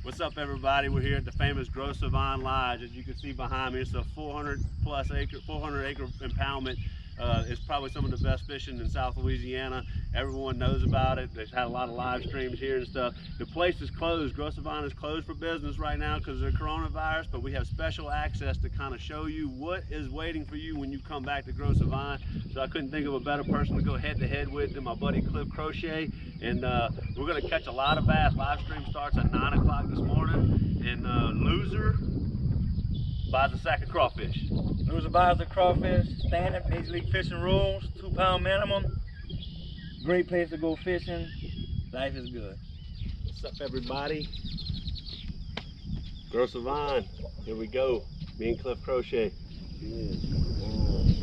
What's up, everybody? We're here at the famous Grosse Savanne Lodge. As you can see behind me, it's a 400 acre impoundment. It's probably some of the best fishing in South Louisiana. Everyone knows about it. They've had a lot of live streams here and stuff. The place is closed. Grosse Savanne is closed for business right now because of the coronavirus, but we have special access to kind of show you what is waiting for you when you come back to Grosse Savanne. So I couldn't think of a better person to go head to head with than my buddy Crochet. And we're going to catch a lot of bass. Live stream starts at 9 o'clock this morning. And loser buys a sack of crawfish. Loser buys the crawfish, standard Major League Fishing rules, 2 pound minimum. Great place to go fishing. Life is good. What's up, everybody? Grosse Savanne. Here we go. Me and Cliff Crochet. 10, 9,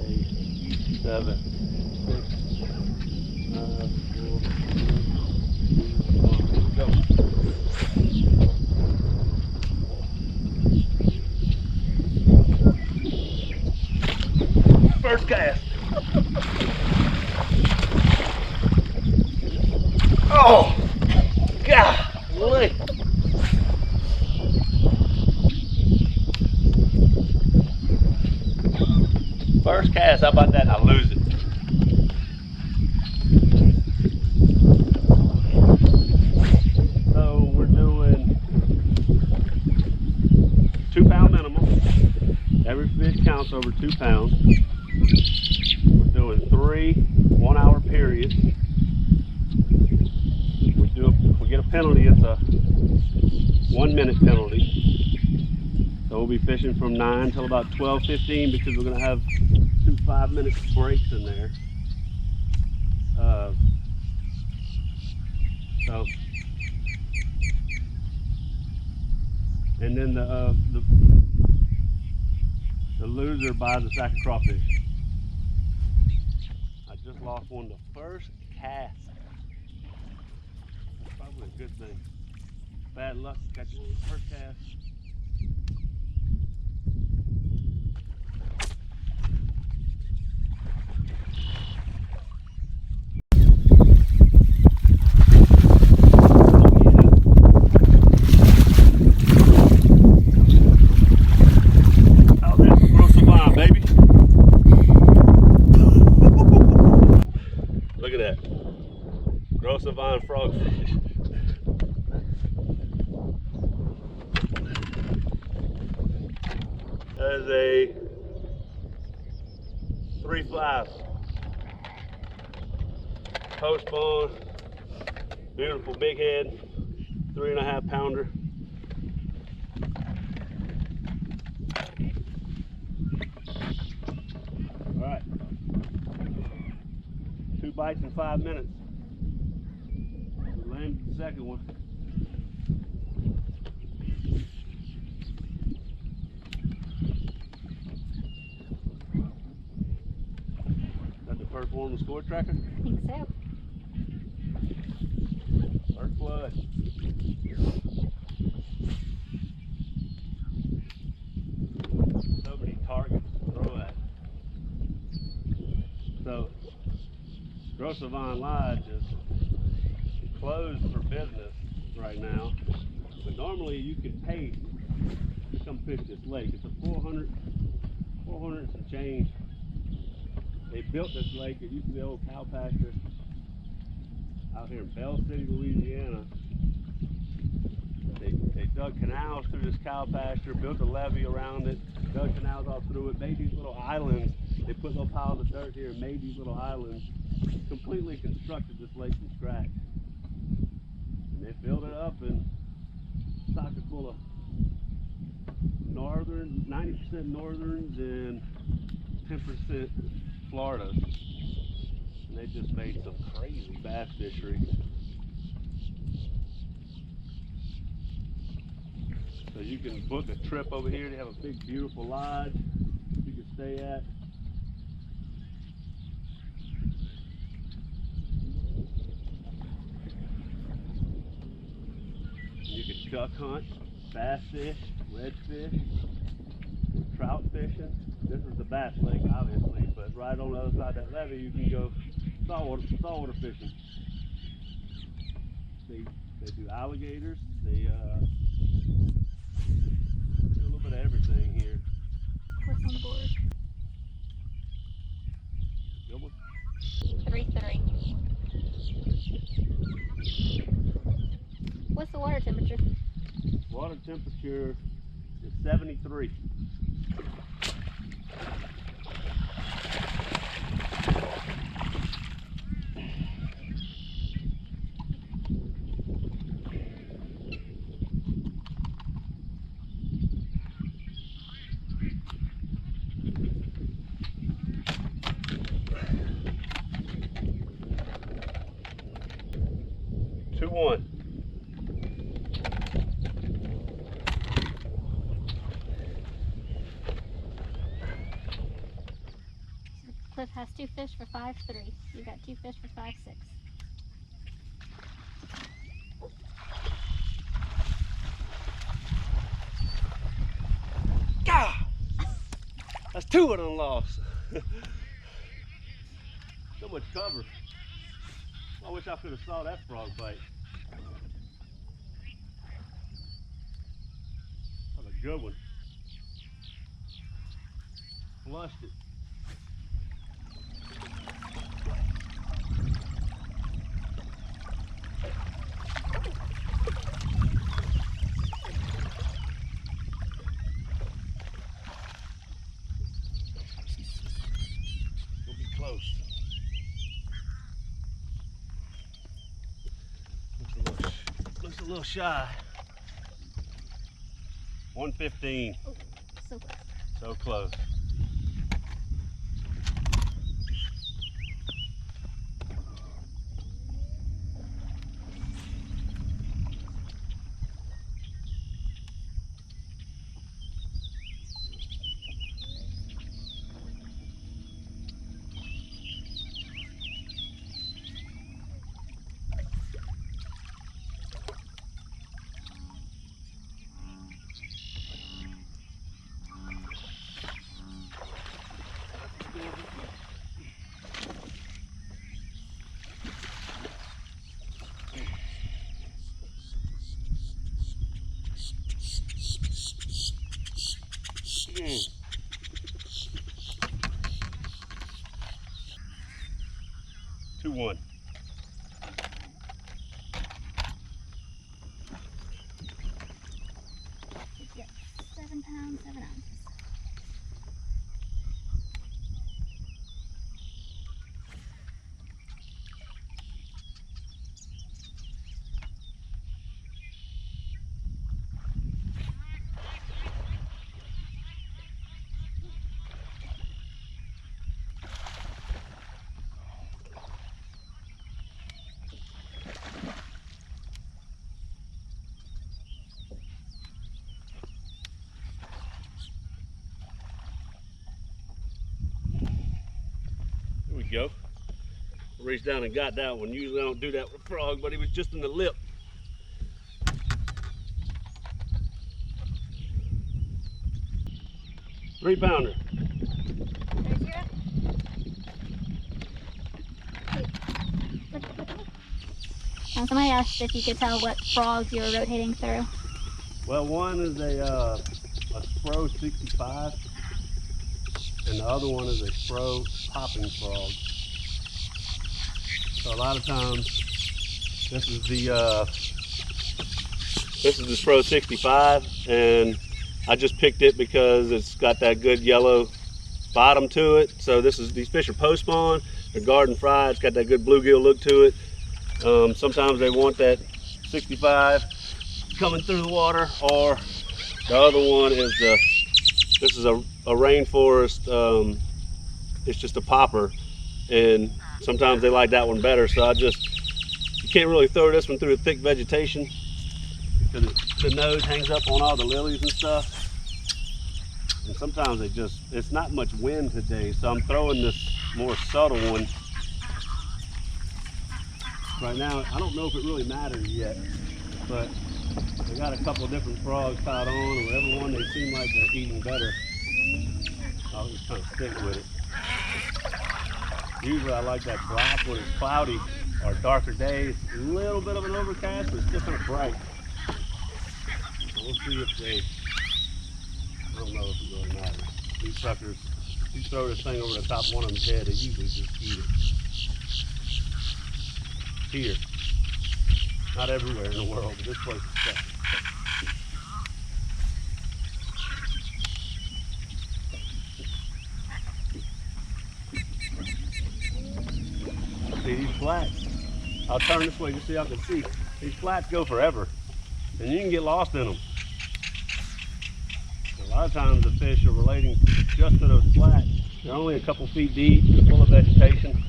8, 7, 6, 5, 4, 3, 2, 1. Go. First cast. Oh, golly. First cast, how about that? I lose it. So we're doing 2 pound minimum. Every fish counts over 2 pounds. We're doing 3 1-hour periods. We get a penalty. It's a 1-minute penalty. So we'll be fishing from 9 till about 12:15 because we're going to have 2 5-minute breaks in there. And then the loser buys a sack of crawfish. I just lost one the first cast. That's probably a good thing. Bad luck catching one the first cast. 5 frogfish. That is a 3 flies. Post spawn, beautiful big head, 3.5 pounder. All right, 2 bites in 5 minutes. We landed the second one. Is that the first one on the score tracker? I think so. First blood. So many targets to throw at. So, Grosse Savanne Lodge is closed for business right now, but normally you can pay to come fish this lake. It's a 400 and some change. They built this lake. It used to be an old cow pasture out here in Bell City, Louisiana. They dug canals through this cow pasture, built a levee around it, dug canals all through it, made these little islands. They put little piles of dirt here and made these little islands. Completely constructed this lake from scratch. And they filled it up and stocked it full of northern, 90% northerns and 10% Floridas. And they just made some crazy bass fishery. So you can book a trip over here. They have a big, beautiful lodge you can stay at. You can duck hunt, bass fish, redfish, trout fishing. This is the bass lake, obviously, but right on the other side of that levee, you can go saltwater fishing. They do alligators. They temperature? Water temperature is 73. Two one. Cliff has 2 fish for 5.3. You got 2 fish for 5.6. God, that's 2 of them lost. So much cover. I wish I could have saw that frog bite. That was a good one. Flushed it. We'll be close. Looks a little shy. 115. Oh, so close. So close. Two one. You get 7 pounds, 7 ounces. There we go. Reached down and got that one. Usually I don't do that with a frog, but he was just in the lip. Three-pounder. There's your... Now, somebody asked if you could tell what frogs you were rotating through. Well, one is a Spro 65, and the other one is a Spro popping frog. So a lot of times, this is the Spro 65, and I just picked it because it's got that good yellow bottom to it. So these fish are post spawn, they're garden fried, it's got that good bluegill look to it. Sometimes they want that 65 coming through the water, or the other one is this is a rainforest, it's just a popper, and sometimes they like that one better. So you can't really throw this one through the thick vegetation because the nose hangs up on all the lilies and stuff. And sometimes it's not much wind today, so I'm throwing this more subtle one. Right now, I don't know if it really matters yet, but they got a couple of different frogs tied on, and whatever one they seem like they're eating better, I'll just kind of stick with it. Usually I like that black when it's cloudy or darker days. A little bit of an overcast, but it's still kind of bright. So we'll see if I don't know if it really matters. These suckers, you throw this thing over the top of one of them's head, they usually just eat it. Here. Not everywhere in the world, but this place See these flats? I'll turn this way just so y'all can see. These flats go forever, and you can get lost in them. A lot of times the fish are relating just to those flats. They're only a couple feet deep, they're full of vegetation.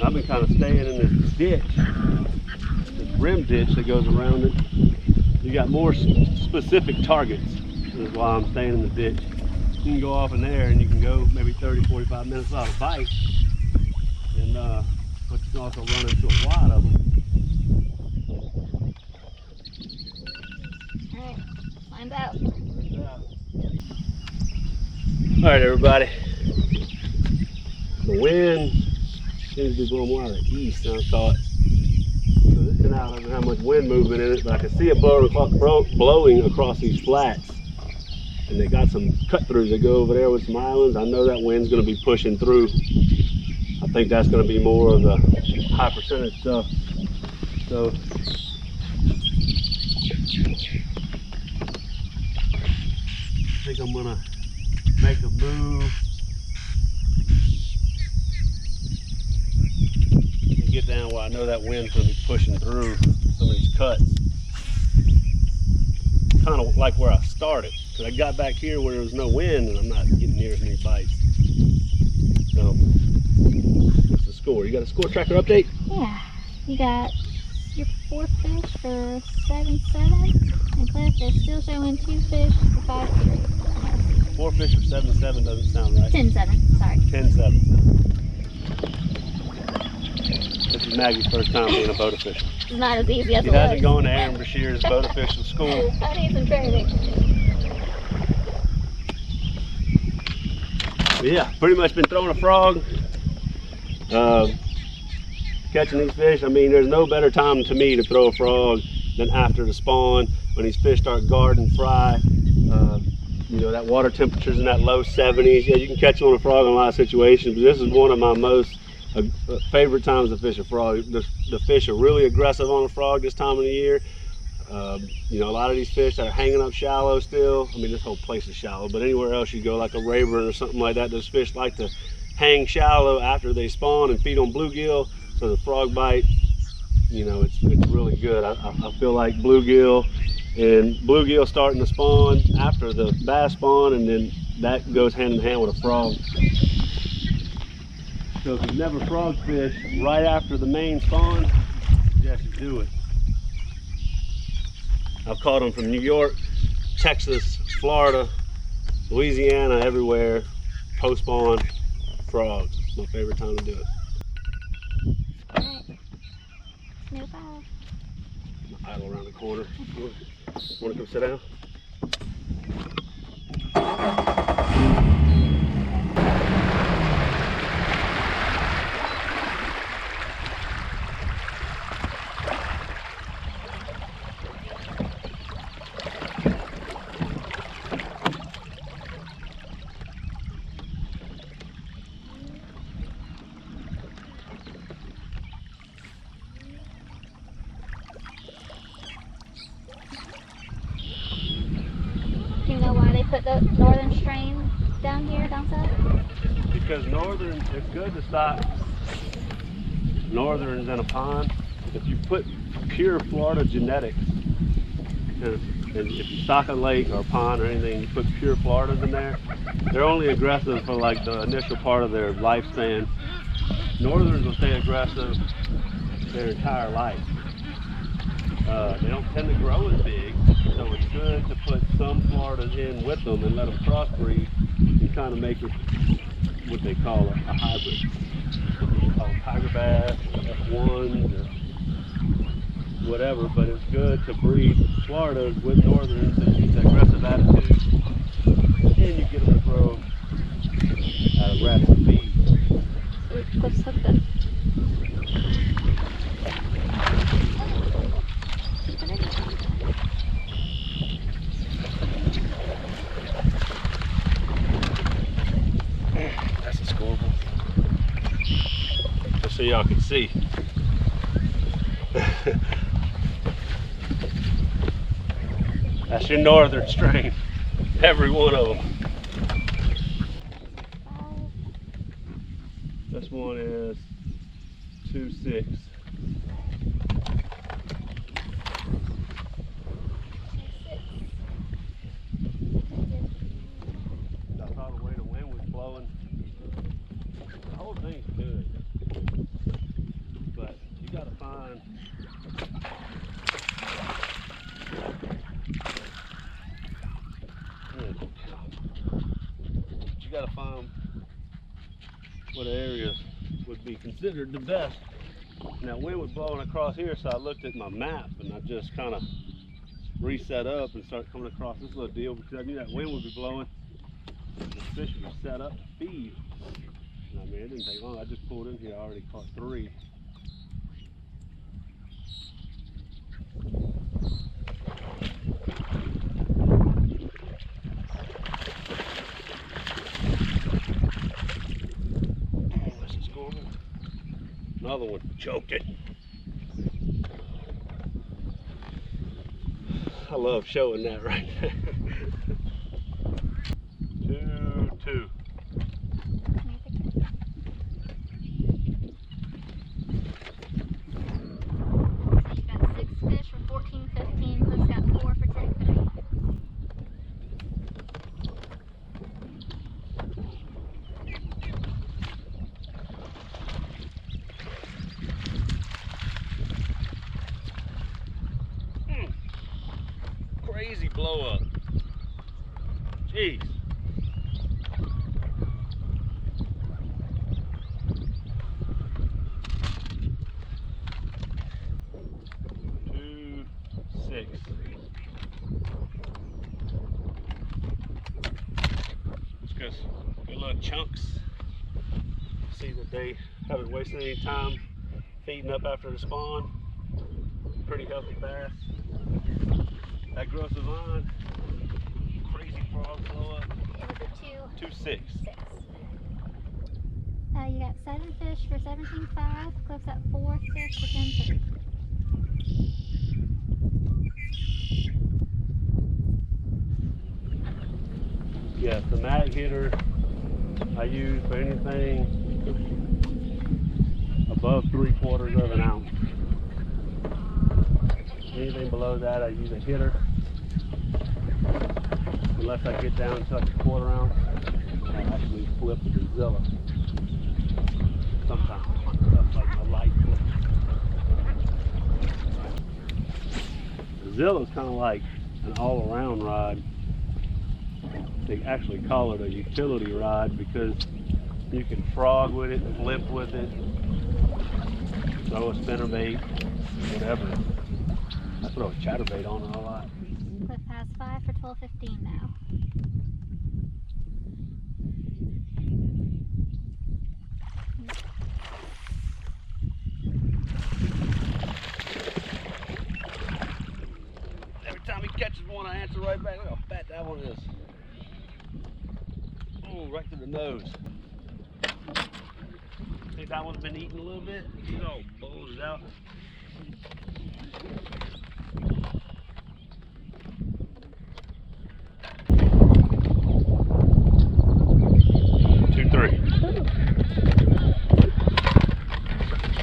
I've been kind of staying in this ditch, this rim ditch that goes around it. You got more specific targets. That's why I'm staying in the ditch. You can go off in there and you can go maybe 30, 45 minutes without a bite. And but you can also run into a lot of them. Alright, find out. Alright everybody. The wind seems to be blowing more out of the east than I thought. So this canal doesn't have much wind movement in it, but I can see it blowing across these flats. And they got some cut throughs that go over there with some islands. I know that wind's going to be pushing through. I think that's going to be more of the high percentage stuff. So I think I'm going to make a move and get down where I know that wind's going to be pushing through some of these cuts. Kind of like where I started, because I got back here where there was no wind and I'm not getting near as many bites. So, what's the score? You got a score tracker update? Yeah, you got your 4 fish for 7-7, and Cliff is still showing 2 fish for 5-3. 4 fish for 7-7 doesn't sound right. 10-7, sorry. 10-7. This is Maggie's first time being a boat official. It's not as easy as She it hasn't looks. gone to Aaron Bashir's boat official school. I need some training. But yeah, pretty much been throwing a frog, catching these fish. I mean, there's no better time to me to throw a frog than after the spawn, when these fish start guarding fry. You know, that water temperature's in that low 70s. Yeah, you can catch on a frog in a lot of situations, but this is one of my most favorite times to fish a frog. The fish are really aggressive on a frog this time of the year. You know, a lot of these fish that are hanging up shallow still, I mean, this whole place is shallow, but anywhere else you go, like a Rayburn or something like that, those fish like to hang shallow after they spawn and feed on bluegill. So the frog bite, you know, it's really good. I feel like bluegill starting to spawn after the bass spawn, and then that goes hand in hand with a frog. So if you've never frog fished right after the main spawn, I suggest you do it. I've caught them from New York, Texas, Florida, Louisiana, everywhere. Post-spawn frogs. It's my favorite time to do it. Alright. No foul. Idle around the corner. Want to come sit down? Do you know why they put the northern strain down here, down south? Because northern, it's good to stock northerns in a pond. If you put pure Florida genetics, and if you stock a lake or a pond or anything, you put pure Floridas in there, they're only aggressive for like the initial part of their lifespan. Northerns will stay aggressive their entire life. They don't tend to grow as big, so it's good to put some Floridas in with them and let them crossbreed and kind of make it what they call a hybrid. They call them tiger bass, F1s, or whatever, but it's good to breed Floridas with northerns and use that aggressive attitude, and you get them to grow at a rapid speed. Let's hook this. That's a scoreboard. Just so y'all can see. That's your northern strain. Every one of them. This one is 2.6. I thought the way the wind was blowing. The whole thing's good. But you gotta find what areas would be considered the best. Now wind was blowing across here, so I looked at my map and I just kind of reset up and started coming across this little deal because I knew that wind would be blowing. The fish were set up to feed. And I mean, it didn't take long. I just pulled in here. I already caught 3. Another one choked it. I love showing that right there. 2-2. You've got 6 fish for 14.15. Cliff's got 4 for 10.3. Crazy blow up. Jeez. Just got good little chunks. See that they haven't wasted any time feeding up after the spawn. Pretty healthy bass. That Grosse Savanne, crazy frog blow up. It was a 2.6. 6. You got 7 fish for 17.5. Cliff's got 4 fish for 10.3. Yes, the mag hitter I use for anything above 3/4 of an ounce. Anything below that, I use a hitter. Unless I get down to like a 1/4 ounce, I actually flip the Zilla. Sometimes, stuff like a light flip. The Zilla's kind of like an all-around rod. They actually call it a utility rod because you can frog with it, flip with it, throw a spinnerbait, whatever. I throw a chatterbait on it a lot. Cliff has 5 for 12.15 now. Every time he catches one, I answer right back. Look how fat that one is. Oh, right to the nose. Think that one's been eating a little bit? He's all bulged out.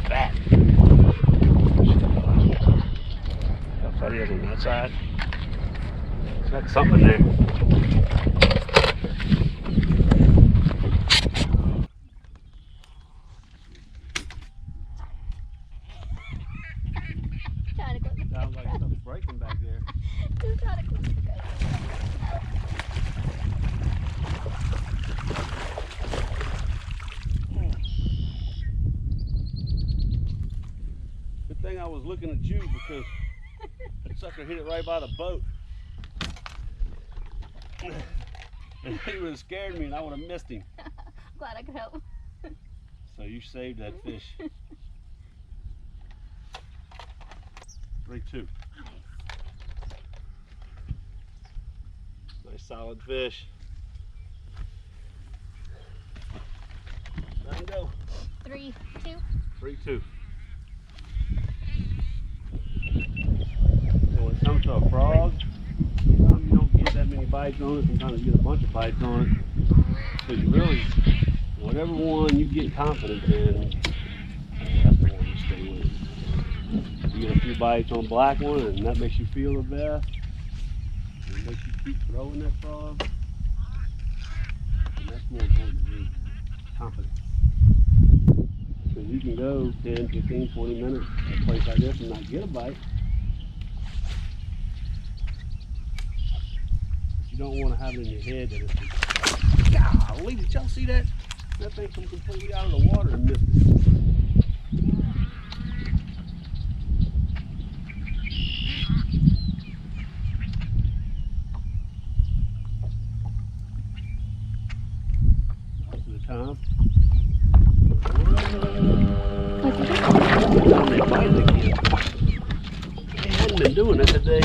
Fat. How fatty is on that side? That's something there. Sounds like something's breaking back there. Just try to close the gate. Good thing I was looking at you because that sucker hit it right by the boat. And he would have scared me and I would have missed him. Glad I could help. So you saved that fish. 3-2. Nice solid fish. Let him go. 3-2. 3-2. And when it comes to a frog, bites on it, sometimes you get a bunch of bites on it. So you really, whatever one you get confidence in, that's the one you stay with. You get a few bites on black one, and that makes you feel the best. And it makes you keep throwing that frog. And that's more important to me, confidence. Because you can go 10, 15, 20 minutes at a place like this and not get a bite. But you don't want to have it in your head that it's just, golly, did y'all see that? That thing come completely out of the water and missed it. Most of the time. They bite it again. They hadn't been doing it today.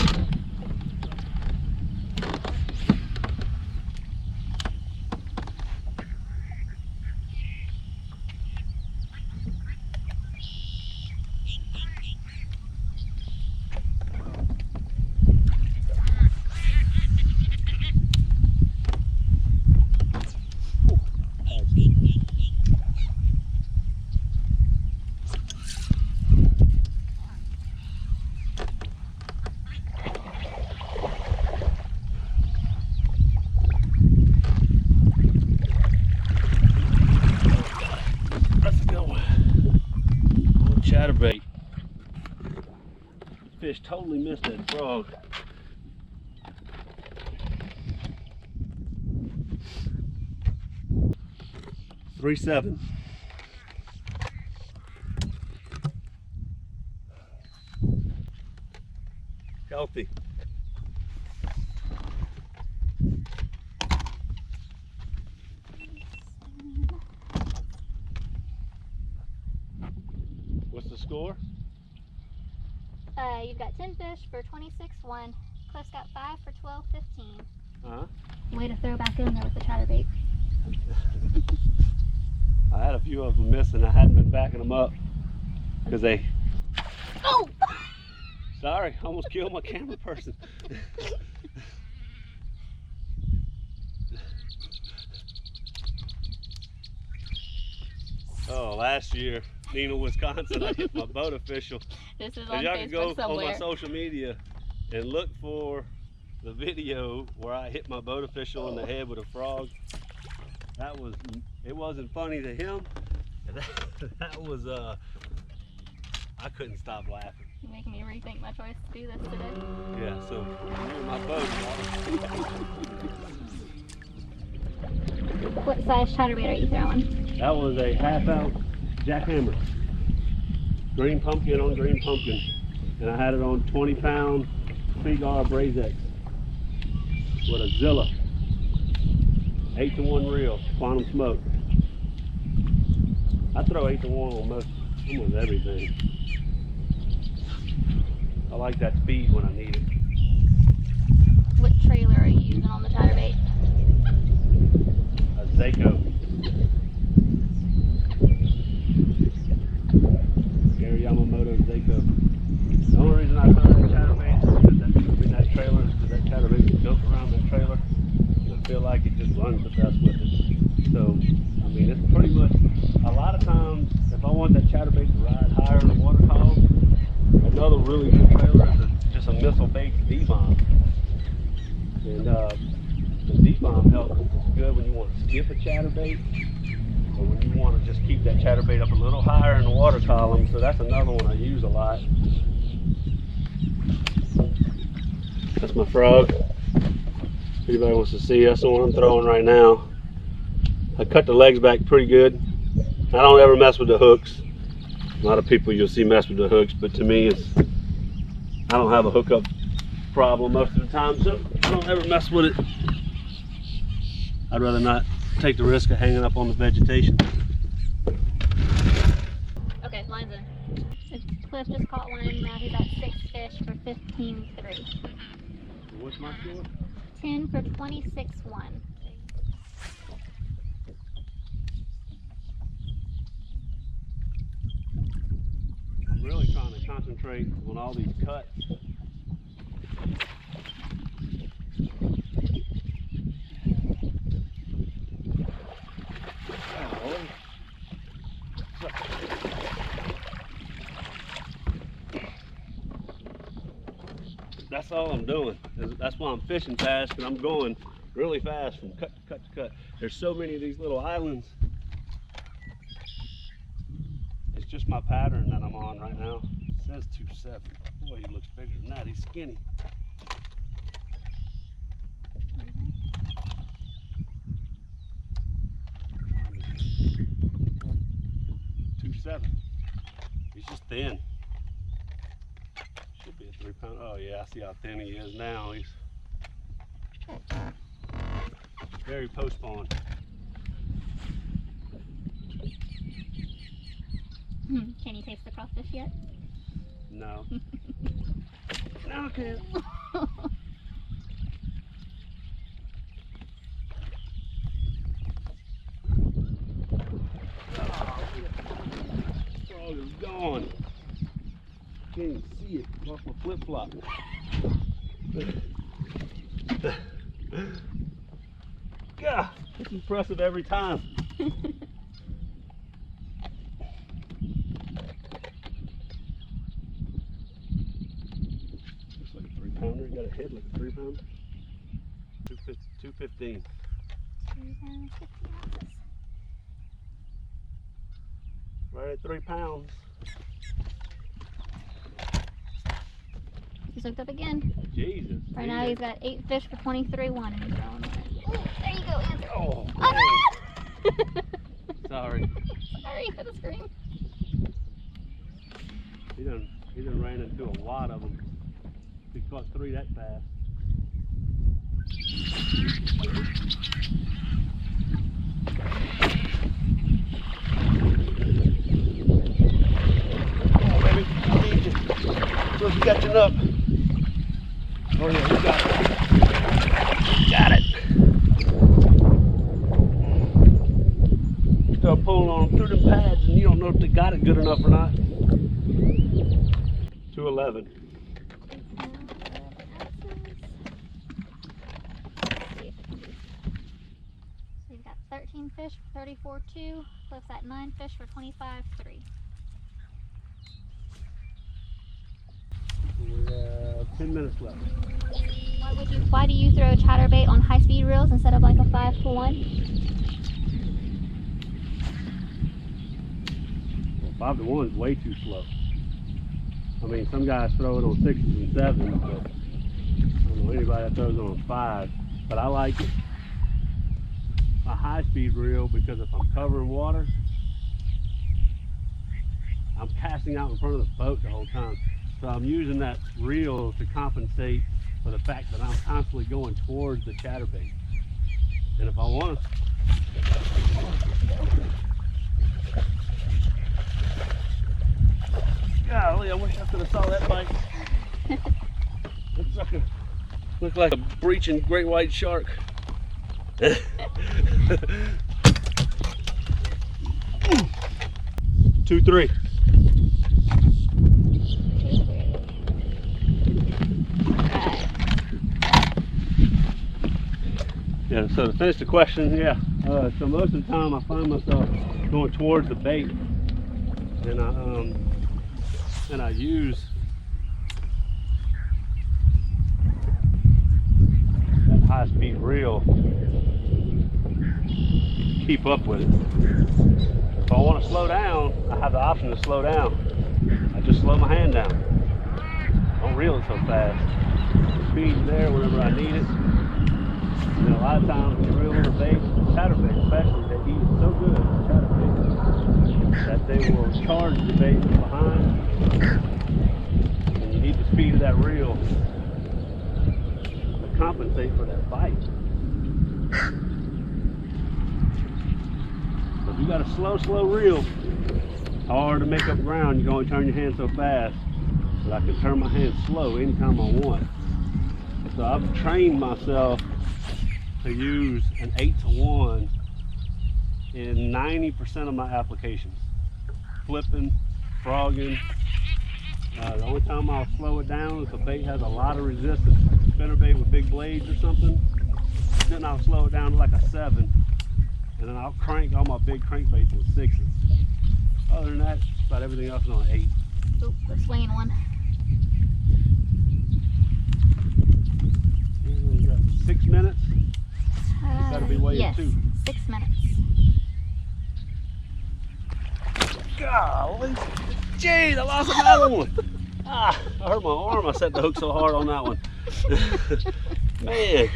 Chatterbait. Fish totally missed that frog. $3.7. Healthy. What's the score? You've got 10 fish for 26.1. Cliff's got 5 for 12.15. Uh-huh. Way to throw back in there with the chatterbait. I had a few of them missing. I hadn't been backing them up because they... Oh! Sorry, almost killed my camera person. Oh, last year, Neenah, Wisconsin, I hit my boat official. This is And on y'all can go Facebook somewhere. on my social media and look for the video where I hit my boat official in the head with a frog. That was, it wasn't funny to him. That was, I couldn't stop laughing. You're making me rethink my choice to do this today. Yeah, so you're in my boat. What size chatterbait are you throwing? That was a 1/2 ounce jackhammer. Green pumpkin on green pumpkin. And I had it on 20-pound Seaguar Brazex with a Zilla. 8-to-1 reel, quantum smoke. I throw 8-to-1 on almost everything. I like that speed when I need it. What trailer are you using on the chatterbait? A Zaco. Gary Yamamoto Zaco. The only reason I throw that chatterbait is that trailer is because that chatterbait can jump around that trailer. And I feel like it just runs the best with it. So, I mean, it's pretty much, a lot of times, if I want that chatterbait to ride higher in the water column, another really good trailer is just a missile-based D-bomb. And the D-bomb helps. It's good when you want to skip a chatterbait, or when you want to just keep that chatterbait up a little higher in the water column. So that's another one I use a lot. That's my frog. If anybody wants to see, that's the one I'm throwing right now. I cut the legs back pretty good. I don't ever mess with the hooks. A lot of people you'll see mess with the hooks, but to me, I don't have a hookup problem most of the time, so I don't ever mess with it. I'd rather not take the risk of hanging up on the vegetation. Okay, line's in. Cliff just caught one. Now he's got 6 fish for 15.3. What's my score? 10 for 26.1. I'm really trying to concentrate on all these cuts. That's all I'm doing. That's why I'm fishing fast, because I'm going really fast from cut to cut to cut. There's so many of these little islands. It's just my pattern that I'm on right now. It says 2.7. Boy, he looks bigger than that. He's skinny. He's just thin. Should be a 3 pound. Oh yeah, I see how thin he is now. He's very postponed. Can you taste the crawfish yet? No. No, I can't. Frog is gone. Can't even see it. Lost my flip flop. God, it's impressive every time. Looks like a 3 pounder. You got a head like a 3 pounder. 215. 2 pounds, 50 ounces. Right at 3 pounds. He's hooked up again. Jesus. Right now he's got 8 fish for 23.1 and he's throwing it. Ooh, there you go, answer. Oh, Oh no! sorry. Sorry for the scream. He done ran into a lot of them. He caught 3 that fast. Come on, baby. I need you. Look, you catching up. Oh yeah, you got it. You got it. You start pulling on them through the pads and you don't know if they got it good enough or not. 211. So you've got 13 fish for 34.2, plus that 9 fish for 25.3. 10 minutes left. Why do you throw chatterbait on high-speed reels instead of like a 5-to-1? Well, 5-to-1 is way too slow. I mean, some guys throw it on 6s and 7s, but I don't know anybody that throws it on 5. But I like it. A high-speed reel because if I'm covering water, I'm casting out in front of the boat the whole time. So I'm using that reel to compensate for the fact that I'm constantly going towards the chatterbait. And if I want to, golly, I wish I could have saw that bite. That sucker looked like a breaching great white shark. 2-3. Yeah, so to finish the question, yeah. So most of the time I find myself going towards the bait, and I use that high-speed reel to keep up with it. If I want to slow down, I have the option to slow down. I just slow my hand down. Don't reel it so fast. The speed's there whenever I need it. And a lot of times when you reel on a bait, chatterbait especially, they eat it so good, chatterbait, that they will charge the bait from behind. And you need the speed of that reel to compensate for that bite. So if you got a slow reel, hard to make up ground, you can only turn your hand so fast. But I can turn my hand slow anytime I want. So I've trained myself to use an 8-to-1 in 90% of my applications. Flipping, frogging. The only time I'll slow it down is if the bait has a lot of resistance, like a spinnerbait with big blades or something. Then I'll slow it down to like a 7, and then I'll crank all my big crankbaits with 6s. Other than that, about everything else is on 8. Oop, we're swinging one. minutes? Gotta be weighing yes, 2. 6 minutes. Golly. Jeez, I lost another one. Ah, I hurt my arm. I set the hook so hard on that one. Man,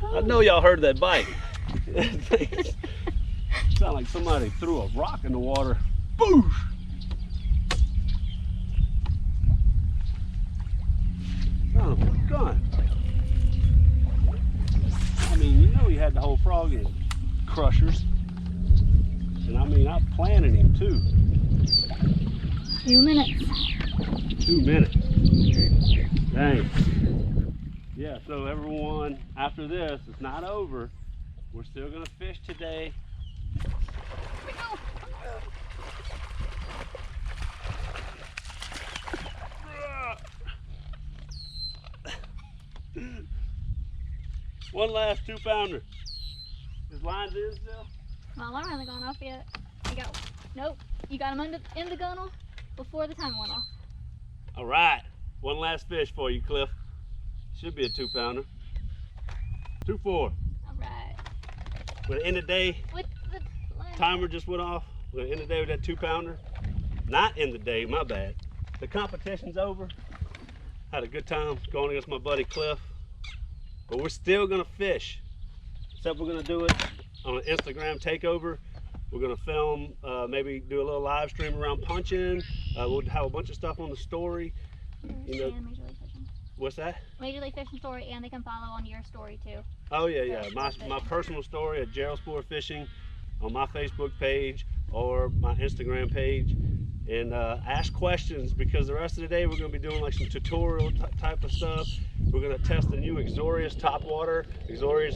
I know y'all heard that bite. Sound like somebody threw a rock in the water. Boosh! Son of a gun. I mean, you know he had the whole frog in crushers. And I mean, I planted him too. 2 minutes. 2 minutes. Dang. Yeah, so everyone, after this, it's not over. We're still gonna fish today. Here we go. One last 2-pounder. His line's in still? My alarm hasn't gone off yet. Nope. You got him in the gunnel before the timer went off. All right, one last fish for you, Cliff. Should be a 2-pounder. 2-4. All right. We're gonna end the day. With the line. Timer just went off. We're gonna end the day with that 2-pounder. Not end the day, my bad. The competition's over. Had a good time going against my buddy Cliff. But we're still gonna fish. Except we're gonna do it on an Instagram takeover. We're gonna film, maybe do a little live stream around punching. We'll have a bunch of stuff on the story. You know, And Major League Fishing. what's that? Major League Fishing story, and they can follow on your story too. Oh yeah, yeah. Gerald My Sport Fishing. personal story at Gerald Sport Fishing on my Facebook page or my Instagram page. And ask questions, because the rest of the day we're going to be doing like some tutorial type of stuff. We're going to test the new Exorius topwater. Exorius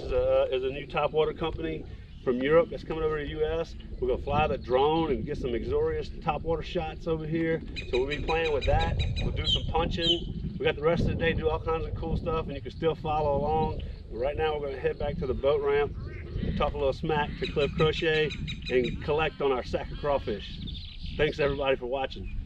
is a new topwater company from Europe that's coming over to the US. We're going to fly the drone and get some Exorius topwater shots over here. So we'll be playing with that. We'll do some punching. We got the rest of the day to do all kinds of cool stuff, and you can still follow along. But right now we're going to head back to the boat ramp, talk a little smack to Cliff Crochet, and collect on our sack of crawfish. Thanks everybody for watching.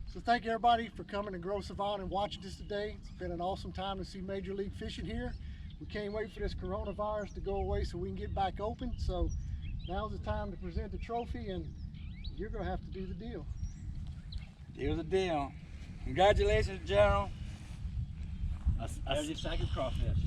So thank everybody for coming to Grosse Savanne and watching this today. It's been an awesome time to see Major League Fishing here. We can't wait for this coronavirus to go away so we can get back open. So now's the time to present the trophy, and you're going to have to do the deal. Here's the deal. Congratulations, Gerald. There's your sack of crawfish.